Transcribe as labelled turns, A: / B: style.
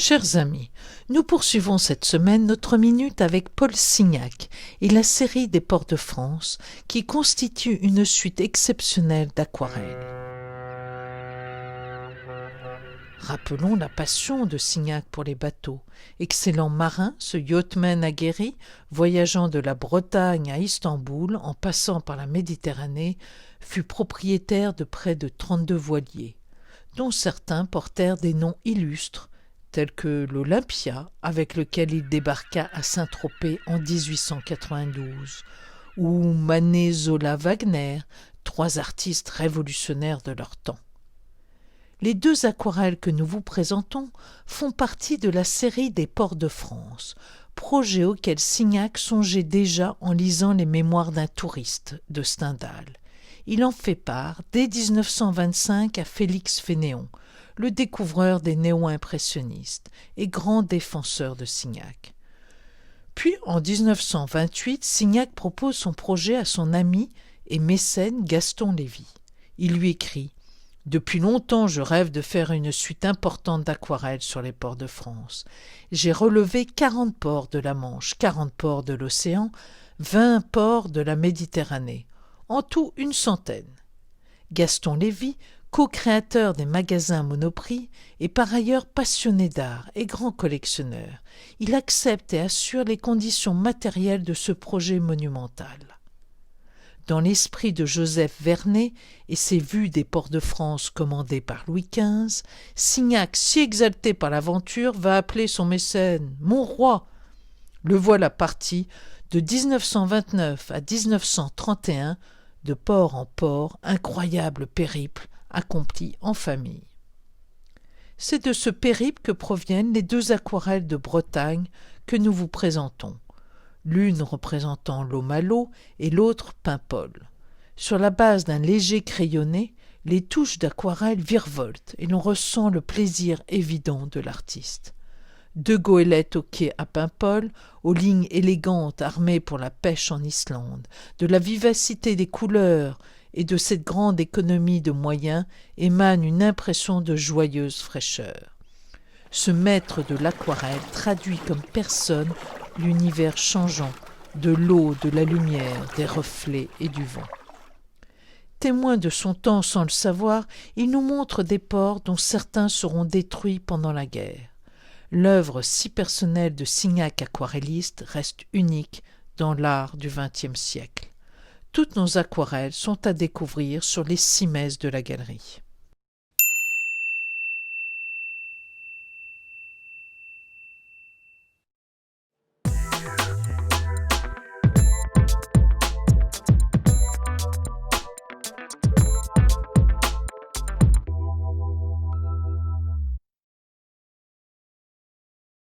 A: Chers amis, nous poursuivons cette semaine notre minute avec Paul Signac et la série des Ports de France qui constitue une suite exceptionnelle d'aquarelles. Rappelons la passion de Signac pour les bateaux. Excellent marin, ce yachtsman aguerri, voyageant de la Bretagne à Istanbul en passant par la Méditerranée, fut propriétaire de près de 32 voiliers, dont certains portèrent des noms illustres, tels que l'Olympia, avec lequel il débarqua à Saint-Tropez en 1892, ou Manet, Zola, Wagner, trois artistes révolutionnaires de leur temps. Les deux aquarelles que nous vous présentons font partie de la série des Ports de France, projet auquel Signac songeait déjà en lisant les Mémoires d'un touriste de Stendhal. Il en fait part dès 1925 à Félix Fénéon, le découvreur des néo-impressionnistes et grand défenseur de Signac. Puis, en 1928, Signac propose son projet à son ami et mécène Gaston Lévy. Il lui écrit « Depuis longtemps, je rêve de faire une suite importante d'aquarelles sur les ports de France. J'ai relevé 40 ports de la Manche, 40 ports de l'océan, 20 ports de la Méditerranée, en tout une centaine. » Gaston Lévy, co-créateur des magasins Monoprix, est par ailleurs passionné d'art et grand collectionneur. Il accepte et assure les conditions matérielles de ce projet monumental. Dans l'esprit de Joseph Vernet et ses vues des ports de France commandées par Louis XV, Signac, si exalté par l'aventure, va appeler son mécène « Mon roi ». Le voilà parti, de 1929 à 1931, de port en port, incroyable périple accompli en famille. C'est de ce périple que proviennent les deux aquarelles de Bretagne que nous vous présentons, l'une représentant l'eau Malo et l'autre Paimpol. Sur la base d'un léger crayonné, les touches d'aquarelle virevoltent et l'on ressent le plaisir évident de l'artiste. Deux goélettes au quai à Paimpol, aux lignes élégantes armées pour la pêche en Islande, de la vivacité des couleurs et de cette grande économie de moyens émane une impression de joyeuse fraîcheur. Ce maître de l'aquarelle traduit comme personne l'univers changeant de l'eau, de la lumière, des reflets et du vent. Témoin de son temps sans le savoir, il nous montre des ports dont certains seront détruits pendant la guerre. L'œuvre si personnelle de Signac aquarelliste reste unique dans l'art du XXe siècle. Toutes nos aquarelles sont à découvrir sur les 6 messes de la galerie.